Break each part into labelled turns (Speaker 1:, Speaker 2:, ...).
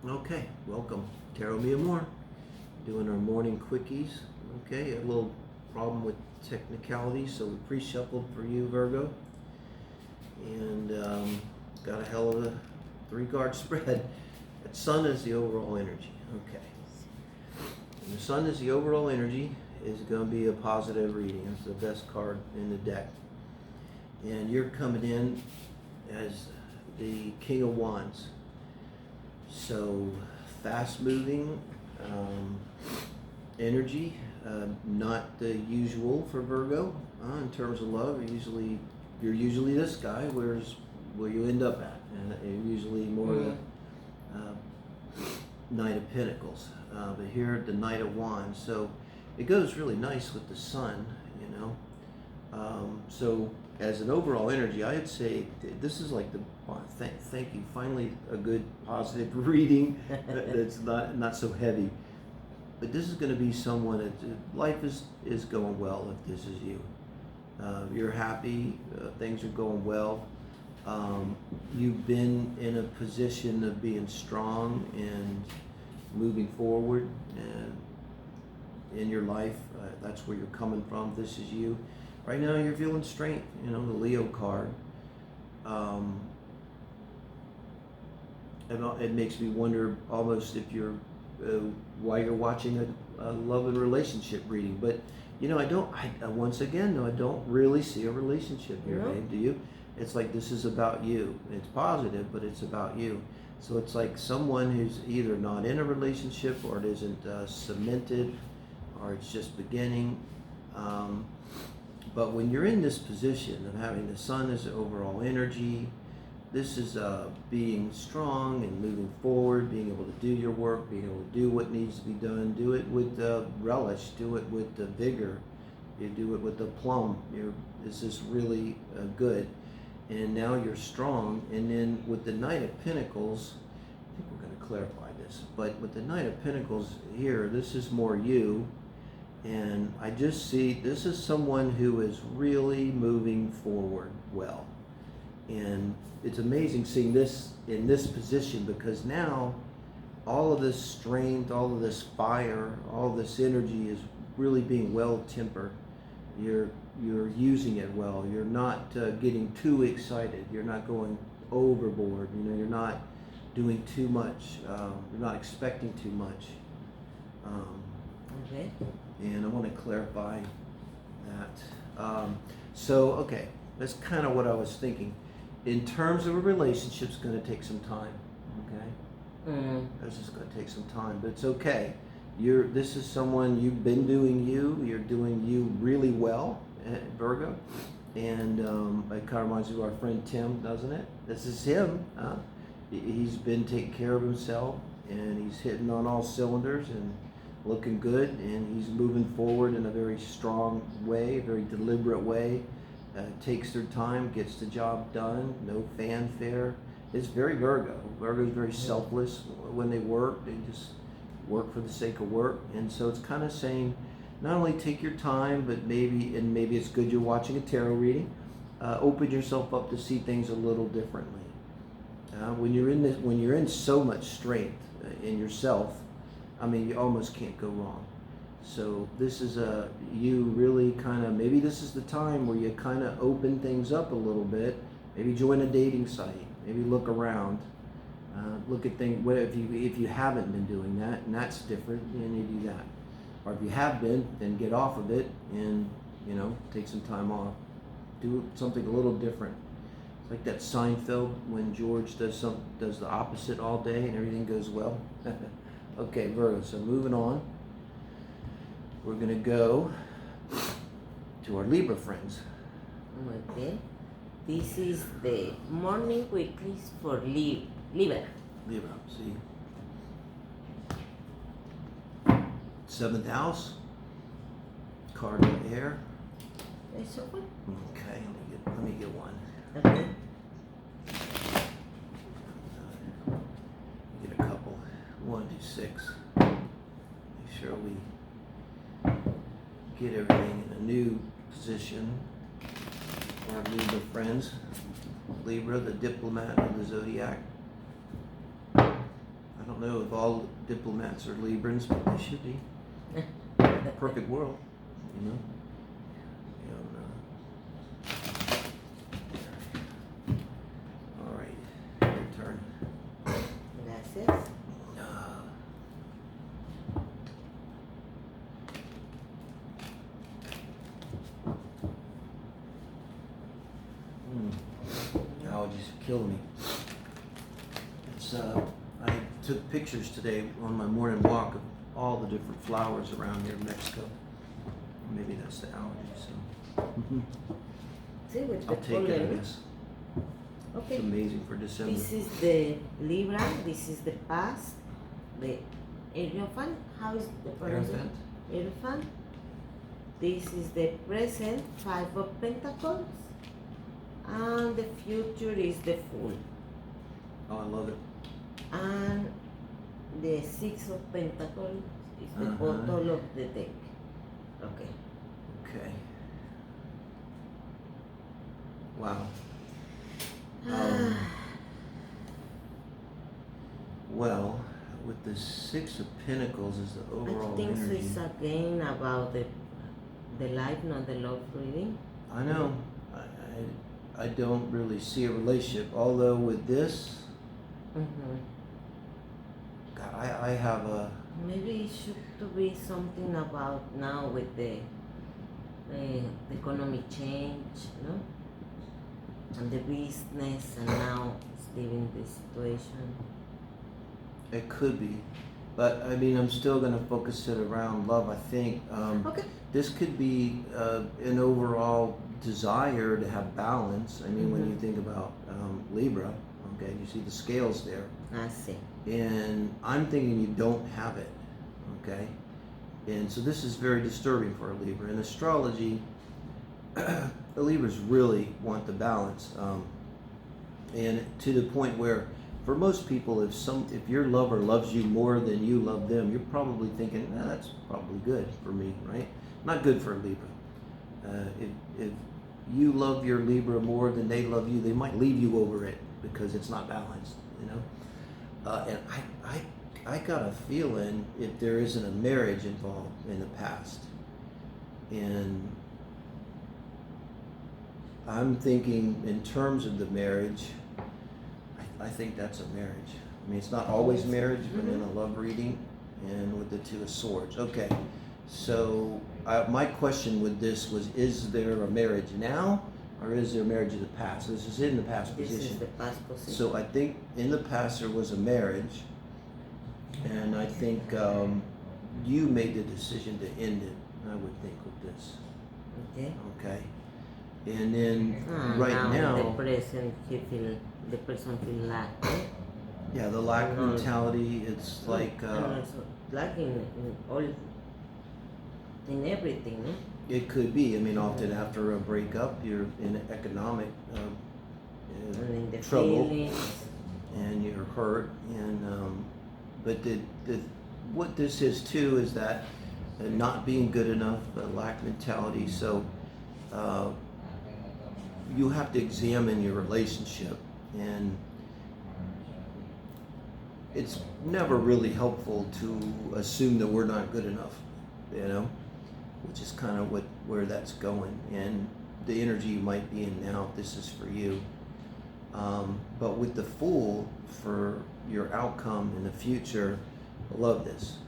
Speaker 1: Okay, welcome. Tarot Me More. Doing our morning quickies. Okay, a little problem with technicality, so we pre-shuffled for you, Virgo. And got a hell of a 3-card spread. That sun is the overall energy. Okay. And the sun is the overall energy is going to be a positive reading. It's the best card in the deck. And you're coming in as the King of Wands. So fast moving energy, not the usual for Virgo in terms of love. You're usually this guy. Where's where you end up at? And usually more the Knight of Pentacles, but here the Knight of Wands. So it goes really nice with the sun, you know. So as an overall energy, I'd say this is like the thank you. Finally, a good positive reading that's not so heavy. But this is going to be someone that life is going well if this is you. You're happy, things are going well. You've been in a position of being strong and moving forward and in your life. That's where you're coming from. This is you. Right now you're feeling strength, you know, the Leo card. It makes me wonder almost if you're, why you're watching a love and relationship reading. But, you know, once again, though, I don't really see a relationship here, babe, do you? It's like this is about you. It's positive, but it's about you. So it's like someone who's either not in a relationship or it isn't cemented or it's just beginning. But when you're in this position of having the sun as the overall energy, this is being strong and moving forward, being able to do your work, being able to do what needs to be done, do it with relish, do it with vigor, you do it with aplomb. This is really good. And now you're strong. And then with the Knight of Pentacles, I think we're going to clarify this, but with the Knight of Pentacles here, this is more you. And I just see this is someone who is really moving forward well. And it's amazing seeing this in this position because now all of this strength, all of this fire, all this energy is really being well tempered. You're using it well. You're not getting too excited. You're not going overboard. You know, you're not doing too much. You're not expecting too much.
Speaker 2: Okay.
Speaker 1: And I want to clarify that. So, okay, that's kind of what I was thinking. In terms of a relationship, it's going to take some time, okay? That's just going to take some time, but it's okay. This is someone, you've been doing you. You're doing you really well, Virgo. And it kind of reminds me of our friend Tim, doesn't it? This is him. He's been taking care of himself, and he's hitting on all cylinders, and looking good, and he's moving forward in a very strong way, a very deliberate way. Takes their time, gets the job done, no fanfare. It's very Virgo. Virgo's very selfless when they work. They just work for the sake of work. And so it's kind of saying, not only take your time, but maybe it's good you're watching a tarot reading. Open yourself up to see things a little differently. When you're in so much strength in yourself, I mean, you almost can't go wrong. So this is you really kind of, maybe this is the time where you kind of open things up a little bit. Maybe join a dating site. Maybe look around. Look at things. If you haven't been doing that, and that's different, then you do that. Or if you have been, then get off of it and, you know, take some time off. Do something a little different. It's like that Seinfeld when George does the opposite all day and everything goes well. Okay, Virgo, so moving on. We're going to go to our Libra friends.
Speaker 2: Okay. This is the morning quickies for Libra.
Speaker 1: Libra, see. 7th house. Card of air.
Speaker 2: That's okay.
Speaker 1: Okay, let me get one.
Speaker 2: Okay.
Speaker 1: Get a couple. 1, 2, 6. Make sure we get everything in a new position. Our Libra friends. Libra, the diplomat of the zodiac. I don't know if all diplomats are Librans, but they should be. Perfect world, you know. And, all right, your turn.
Speaker 2: Gracias.
Speaker 1: Allergies are killing me. It's I took pictures today on my morning walk of all the different flowers around here in Mexico. Maybe that's the allergy, so
Speaker 2: See, with
Speaker 1: I'll
Speaker 2: the
Speaker 1: take it, I
Speaker 2: pollen.
Speaker 1: guess.
Speaker 2: Okay.
Speaker 1: It's amazing for December.
Speaker 2: This is the Libra. This is the past. The Hierophant. How is the pronunciation? Hierophant. This is the present. 5 of Pentacles. And the future is the Fool.
Speaker 1: Oh, I love it.
Speaker 2: And the 6 of Pentacles is the bottom of the deck. Okay.
Speaker 1: Okay. Wow. Well, with the 6 of Pentacles is the overall
Speaker 2: I think
Speaker 1: energy.
Speaker 2: it's again about the life, not the love reading.
Speaker 1: I know. I don't really see a relationship. Although with this, God, I have a.
Speaker 2: Maybe it should to be something about now with the economic change, no? And the business, and now it's leaving the situation.
Speaker 1: It could be, but I mean, I'm still going to focus it around love. I think
Speaker 2: Okay.
Speaker 1: this could be an overall desire to have balance. I mean, when you think about Libra, okay, you see the scales there,
Speaker 2: I see.
Speaker 1: and I'm thinking you don't have it, okay, and so this is very disturbing for a Libra. In astrology, the Libras really want the balance, and to the point where, for most people, if your lover loves you more than you love them, you're probably thinking, that's probably good for me, right? Not good for a Libra. If you love your Libra more than they love you, they might leave you over it because it's not balanced, you know. And I got a feeling if there isn't a marriage involved in the past, and I'm thinking in terms of the marriage, I think that's a marriage. I mean, it's not always marriage, but in a love reading, and with the 2 of Swords. Okay, so my question with this was, is there a marriage now, or is there a marriage in the past? This is in the past
Speaker 2: This
Speaker 1: position.
Speaker 2: is the past position.
Speaker 1: So I think in the past there was a marriage, and I think you made the decision to end it, I would think, with this.
Speaker 2: Okay.
Speaker 1: Okay. And then right now,
Speaker 2: the present, the person feel lack.
Speaker 1: yeah, the lack mentality, it's like
Speaker 2: and also lack in all, in everything, no?
Speaker 1: it could be. I mean, often after a breakup, you're in economic
Speaker 2: And in the
Speaker 1: trouble,
Speaker 2: feelings.
Speaker 1: and you're hurt. And but what this is too is that not being good enough, the lack mentality. So you have to examine your relationship, and it's never really helpful to assume that we're not good enough, you know, which is kind of where that's going, and the energy you might be in now, if this is for you. But with the Fool, for your outcome in the future, I love this.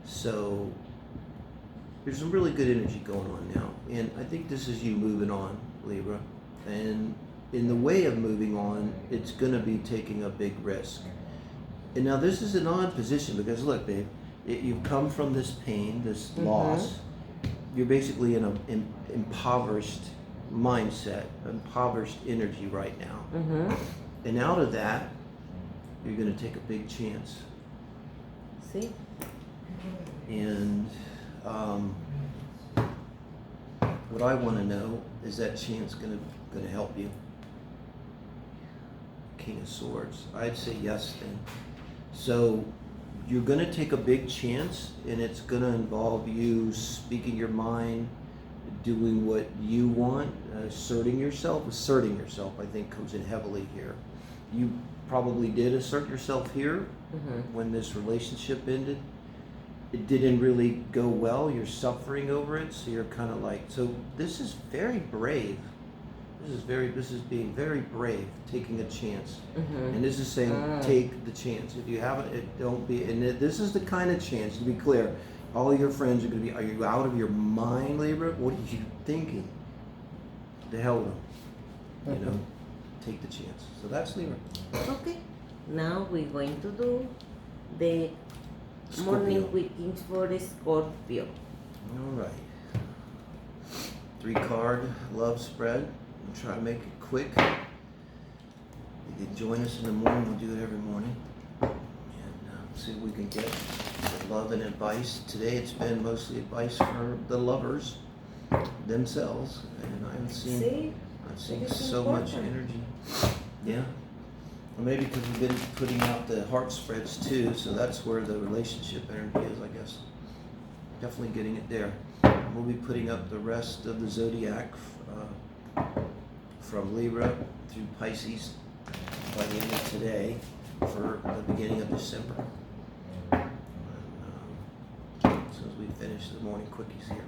Speaker 1: So there's some really good energy going on now, and I think this is you moving on, Libra. And in the way of moving on, it's going to be taking a big risk. And now this is an odd position because look, babe, you've come from this pain, this loss. You're basically in an impoverished mindset, impoverished energy right now. And out of that, you're going to take a big chance.
Speaker 2: See?
Speaker 1: And what I want to know is that chance going to help you? King of Swords. I'd say yes then. So you're going to take a big chance, and it's going to involve you speaking your mind, doing what you want, asserting yourself. Asserting yourself, I think, comes in heavily here. you probably did assert yourself here
Speaker 2: Mm-hmm.
Speaker 1: when this relationship ended. It didn't really go well. You're suffering over it, so you're kind of like, so this is very brave. This is being very brave, taking a chance.
Speaker 2: Mm-hmm.
Speaker 1: And this is saying, take the chance. If you haven't, don't be, and this is the kind of chance, to be clear, all of your friends are going to be, are you out of your mind, Libra? What are you thinking? The hell with them. You know, take the chance. So that's Libra.
Speaker 2: Okay. Now we're going to do the
Speaker 1: Scorpio.
Speaker 2: morning Quickies for the Scorpio.
Speaker 1: All right. 3-card love spread. We'll try to make it quick. You can join us in the morning. We'll do it every morning. And see what we can get. Love and advice. Today it's been mostly advice for the lovers themselves. And I've seen so much energy. Yeah. Or maybe because we've been putting out the heart spreads too, so that's where the relationship energy is, I guess. Definitely getting it there. We'll be putting up the rest of the zodiac from Libra through Pisces by the end of today for the beginning of December. And, as soon as we finish the morning quickies here.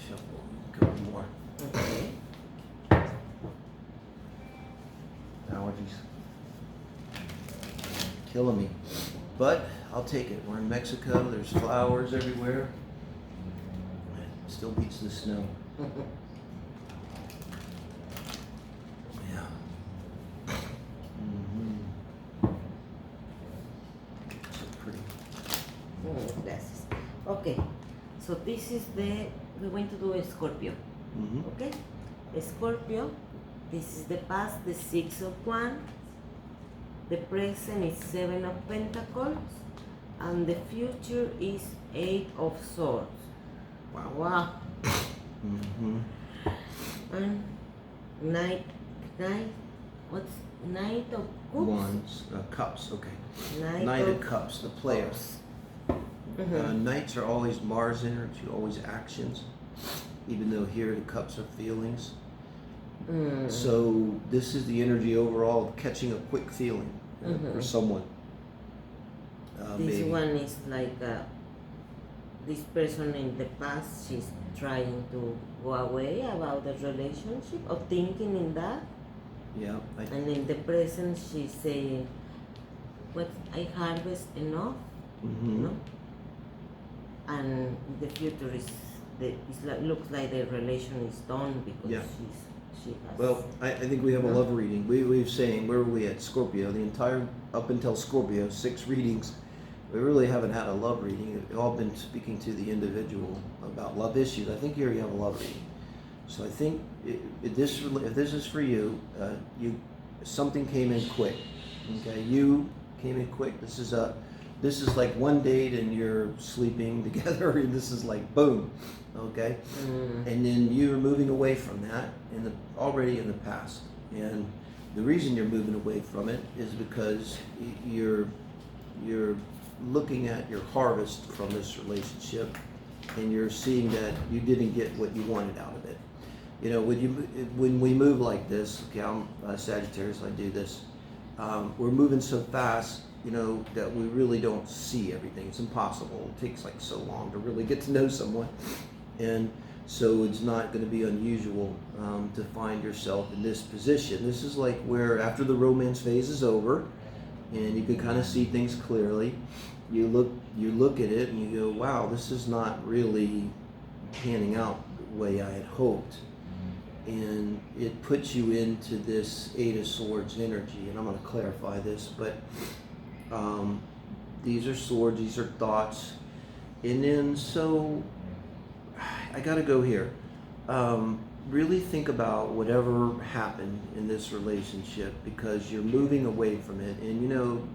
Speaker 1: Shuffle a couple more.
Speaker 2: Okay.
Speaker 1: Allergies. Killing me. But I'll take it. We're in Mexico. There's flowers everywhere. It still beats the snow. Yeah. So pretty.
Speaker 2: Glasses. Okay. So this is we're going to do a Scorpio. Okay? A Scorpio, this is the past, the 6 of Wands. The present is 7 of Pentacles. And the future is 8 of Swords. Wow. And what's Knight of Cups?
Speaker 1: Wands, cups, okay.
Speaker 2: Knight
Speaker 1: of Cups, the players. Knights are always Mars energy, always actions, even though here the cups are feelings. So this is the energy overall of catching a quick feeling for someone.
Speaker 2: This
Speaker 1: maybe.
Speaker 2: one is like this person in the past, she's trying to go away about the relationship or thinking in that.
Speaker 1: Yeah.
Speaker 2: And in the present, she's saying, "What I harvest enough," you know. And the future is looks like the relation is done because she has.
Speaker 1: Well, I think we have a love reading. We've saying, where were we at Scorpio? The entire, up until Scorpio, 6 readings. We really haven't had a love reading. We've all been speaking to the individual about love issues. I think here you have a love reading. So I think if this is for you, something came in quick. Okay, you came in quick. This is like one date and you're sleeping together, and this is like boom, okay? And then you're moving away from that already in the past. And the reason you're moving away from it is because you're looking at your harvest from this relationship, and you're seeing that you didn't get what you wanted out of it. You know, when we move like this, okay, I'm Sagittarius, I do this. We're moving so fast, you know, that we really don't see everything. It's impossible. It takes like so long to really get to know someone. And so it's not going to be unusual to find yourself in this position. This is like where after the romance phase is over and you can kind of see things clearly, you look at it and you go, wow, this is not really panning out the way I had hoped. And it puts you into this 8 of Swords energy. And I'm going to clarify this, but these are swords, these are thoughts. And then, so I got to go here. Really think about whatever happened in this relationship, because you're moving away from it. And you know,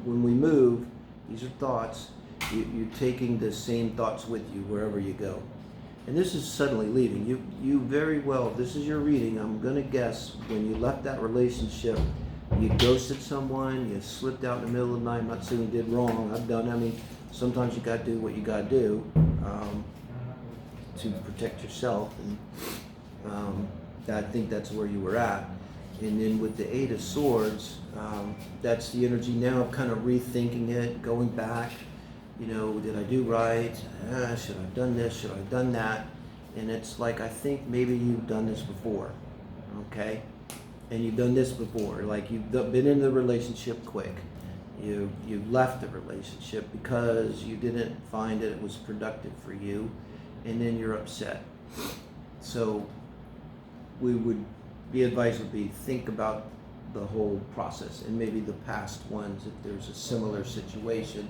Speaker 1: when we move, these are thoughts. You're taking the same thoughts with you wherever you go. And this is suddenly leaving. You very well, if this is your reading, I'm going to guess when you left that relationship, you ghosted someone, you slipped out in the middle of the night. I'm not saying you did wrong. I mean, sometimes you got to do what you got to do. to protect yourself, and I think that's where you were at. And then with the Eight of Swords, that's the energy now of kind of rethinking it, going back. You know, did I do right? Should I have done this? Should I have done that? And it's like, I think maybe you've done this before, okay? And you've done this before, like you've been in the relationship quick. You left the relationship because you didn't find that it was productive for you, and then you're upset. So the advice would be, think about the whole process and maybe the past ones if there's a similar situation,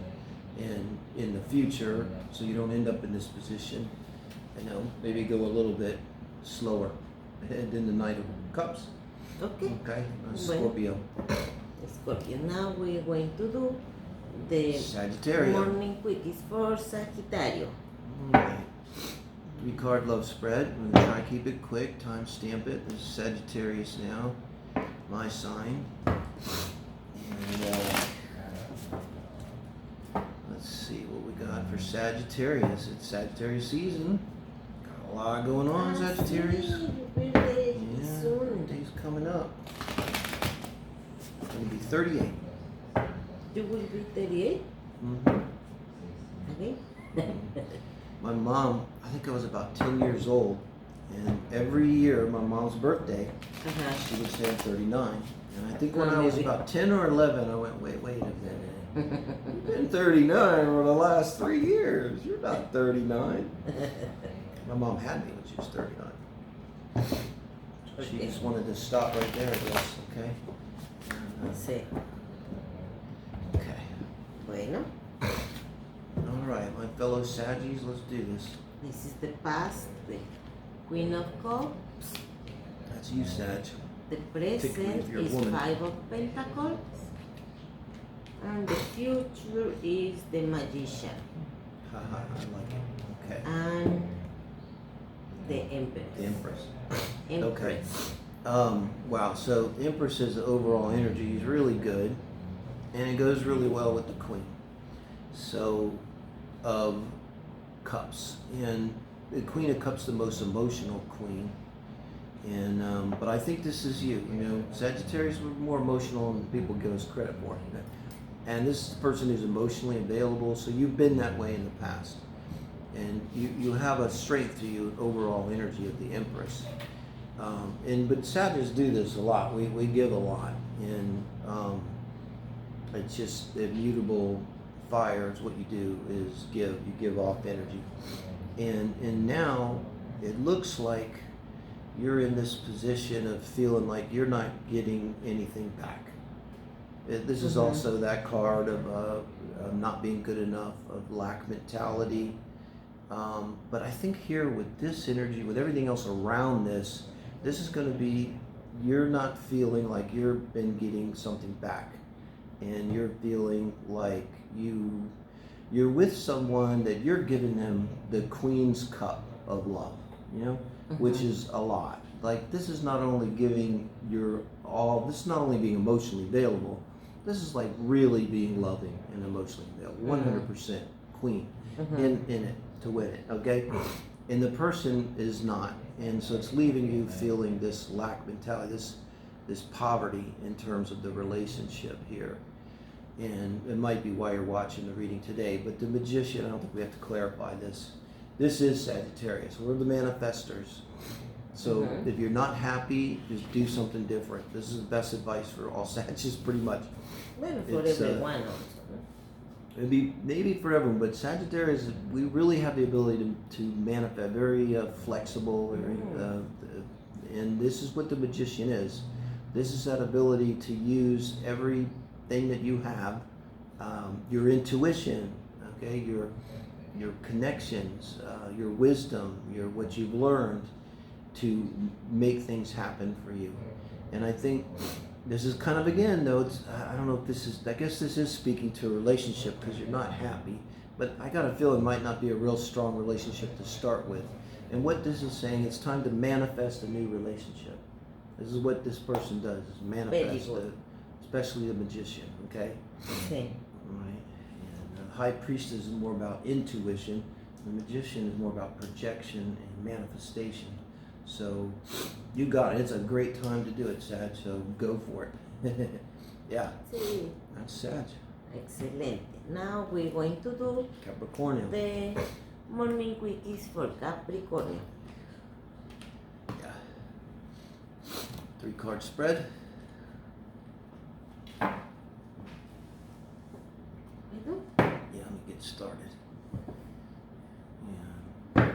Speaker 1: and in the future, so you don't end up in this position. You know, maybe go a little bit slower. And then the Knight of Cups.
Speaker 2: Okay.
Speaker 1: Okay, Scorpio.
Speaker 2: Scorpio. Now we're going to do the
Speaker 1: Sagittarius.
Speaker 2: morning quickies for Sagittarius.
Speaker 1: Alright. 3-card love spread. I'm going to try to keep it quick, time stamp it. This is Sagittarius now, my sign. And let's see what we got for Sagittarius. It's Sagittarius season. Got a lot going on, Sagittarius. Yeah, birthday's coming up. I'm going to be 38.
Speaker 2: You will be 38?
Speaker 1: Mm-hmm.
Speaker 2: Okay.
Speaker 1: My mom, I think I was about 10 years old, and every year, my mom's birthday, she would say I'm 39. And I think when I was about 10 or 11, I went, wait a minute. You've been 39 for the last 3 years. You're not 39. My mom had me when she was 39. She just wanted to stop right there, I guess, okay?
Speaker 2: Sí.
Speaker 1: Okay.
Speaker 2: Bueno.
Speaker 1: All right, my fellow Saggies, let's do this.
Speaker 2: This is the past, the Queen of Cups.
Speaker 1: That's you, Sag.
Speaker 2: The present
Speaker 1: you're a
Speaker 2: is
Speaker 1: woman.
Speaker 2: 5 of Pentacles. And the future is the Magician.
Speaker 1: Haha, I like it. Okay.
Speaker 2: And the Empress.
Speaker 1: The Empress.
Speaker 2: Empress.
Speaker 1: Wow, so the Empress's overall energy is really good, and it goes really well with the Queen. So, of Cups. And the Queen of Cups, the most emotional queen. And but I think this is you. You know, Sagittarius were more emotional than people give us credit for. And this is the person who's emotionally available, so you've been that way in the past. And you have a strength to you, overall energy of the Empress. But Sagittarius do this a lot. We give a lot, and it's just immutable fire is what you do, is give. You give off energy, and now it looks like you're in this position of feeling like you're not getting anything back. This is also that card of not being good enough, of lack mentality. But I think here with this energy, with everything else around this is going to be, you're not feeling like you've been getting something back, and you're feeling like you're with someone that you're giving them the Queen's cup of love, you know, which is a lot. Like, this is not only giving your all, this is not only being emotionally available, this is like really being loving and emotionally available, 100% Queen in it to win it, okay? And the person is not, and so it's leaving you feeling this lack mentality, this poverty in terms of the relationship here. And it might be why you're watching the reading today, but the Magician, I don't think we have to clarify this. This is Sagittarius. We're the manifestors. So if you're not happy, just do something different. This is the best advice for all Sagittarius, pretty much.
Speaker 2: Well, for everyone also.
Speaker 1: Maybe for everyone, but Sagittarius, we really have the ability to manifest, very flexible, and this is what the Magician is. This is that ability to use everything that you have, your intuition, okay, your connections, your wisdom, what you've learned, to make things happen for you. And I think this is kind of, again, though, I don't know if this is, I guess this is speaking to a relationship because you're not happy, but I got a feeling it might not be a real strong relationship to start with. And what this is saying, it's time to manifest a new relationship. This is what this person does, is manifest, especially the Magician, okay?
Speaker 2: Okay.
Speaker 1: All right. And the High Priestess is more about intuition. The Magician is more about projection and manifestation. So you got it. It's a great time to do it, Sag, so go for it. Yeah,
Speaker 2: Sí.
Speaker 1: that's Sag.
Speaker 2: Excelente. Now we're going to do
Speaker 1: Capricorn.
Speaker 2: the morning quickies for Capricorn.
Speaker 1: Yeah. 3-card spread. Yeah, let me get started. Yeah.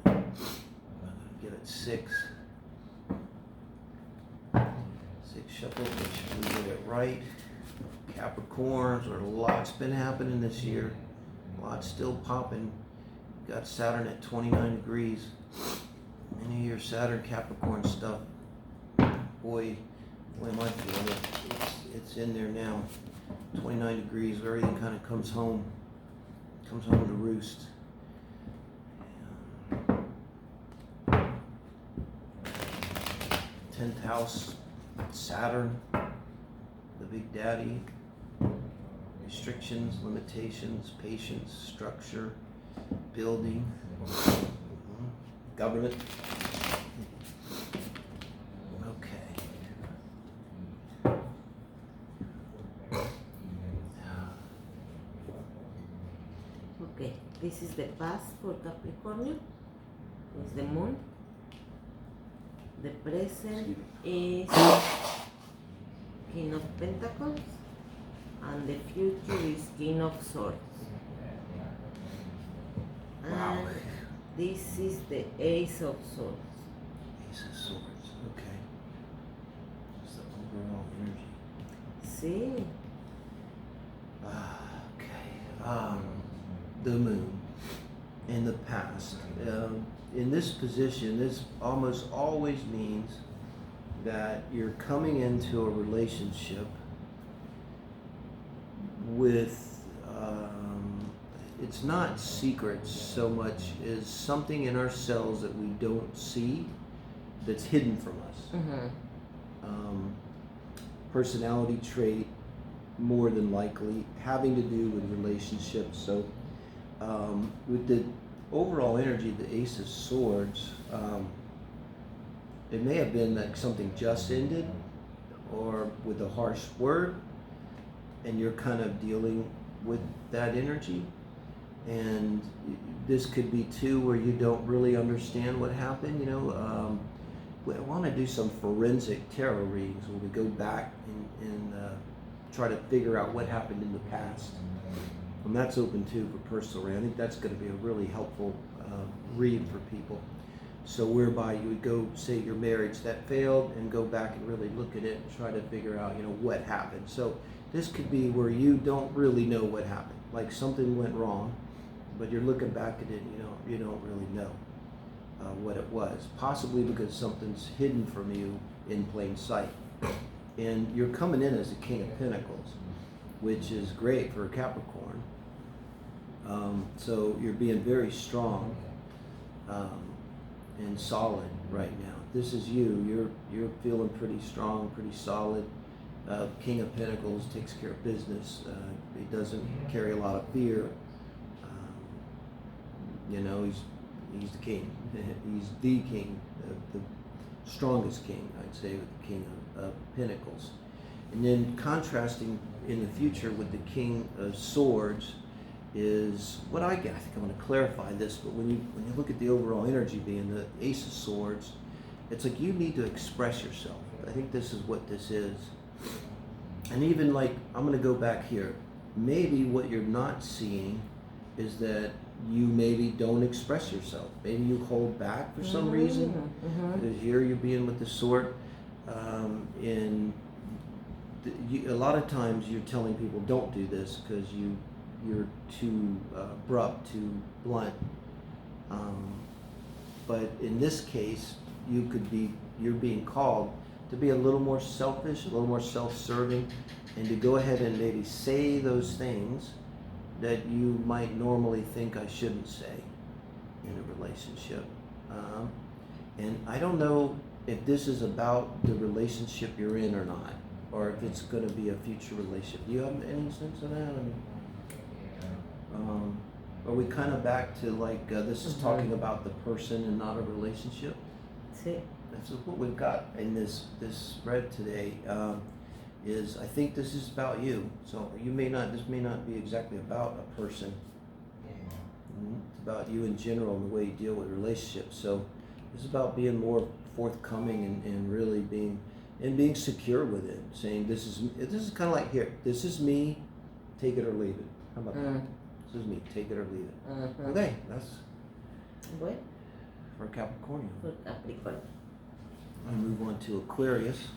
Speaker 1: I'm gonna give it 6. 6 shuffle, make sure we get it right. Capricorns, or a lot's been happening this year. A lot's still popping. Got Saturn at 29 degrees. Any of your Saturn Capricorn stuff, boy am I feeling it. It's in there now. 29 degrees, everything kind of comes home to roost. 10th house, Saturn, the big daddy. Restrictions, limitations, patience, structure, building, government.
Speaker 2: Okay, this is the past for Capricorn. It's the moon. The present is King of Pentacles. And the future is King of Swords.
Speaker 1: Wow.
Speaker 2: And this is the Ace of Swords.
Speaker 1: Ace of Swords, okay. Just the overall energy.
Speaker 2: See?
Speaker 1: Okay. The moon in the past. In this position, this almost always means that you're coming into a relationship with, it's not secrets so much as something in ourselves that we don't see that's hidden from us.
Speaker 2: Mm-hmm.
Speaker 1: Personality trait, more than likely, having to do with relationships. So with the overall energy, the Ace of Swords, it may have been that something just ended, or with a harsh word, and you're kind of dealing with that energy. And this could be too where you don't really understand what happened. I want to do some forensic tarot readings where we go back and try to figure out what happened in the past. And that's open too for personal reading. I think that's going to be a really helpful read for people. So whereby you would go, say your marriage that failed, and go back and really look at it and try to figure out, what happened. So this could be where you don't really know what happened. Like something went wrong, but you're looking back at it, you don't really know what it was. Possibly because something's hidden from you in plain sight. And you're coming in as a King of Pentacles, which is great for a Capricorn. So you're being very strong and solid right now. This is you. You're feeling pretty strong, pretty solid. King of Pentacles takes care of business. He doesn't carry a lot of fear. He's the king. He's the king, the strongest king, I'd say, with the King of Pentacles. And then contrasting in the future with the King of Swords is what I think I'm going to clarify this, but when you look at the overall energy being the Ace of Swords, it's like you need to express yourself. I think this is what this is. And even like, I'm going to go back here. Maybe what you're not seeing is that you maybe don't express yourself. Maybe you hold back for some reason.
Speaker 2: Mm-hmm.
Speaker 1: Because here you're being with the sword. A lot of times you're telling people don't do this because you're too abrupt, too blunt. But in this case, you're being called to be a little more selfish, a little more self-serving, and to go ahead and maybe say those things that you might normally think I shouldn't say in a relationship. And I don't know if this is about the relationship you're in or not. or if it's going to be a future relationship. Do you have any sense of that? I mean, are we kind of back to like this is talking about the person and not a relationship?
Speaker 2: Sí.
Speaker 1: That's what we've got in this spread today. Is I think this is about you. So you may not. This may not be exactly about a person. It's about you in general and the way you deal with relationships. So it's about being more forthcoming and really being secure with it. Saying this is kind of like here. This is me. Take it or leave it. How about that? This is me. Take it or leave it. Okay, that's
Speaker 2: Bueno,
Speaker 1: for Capricorn.
Speaker 2: for Capricorn.
Speaker 1: I move on to Aquarius.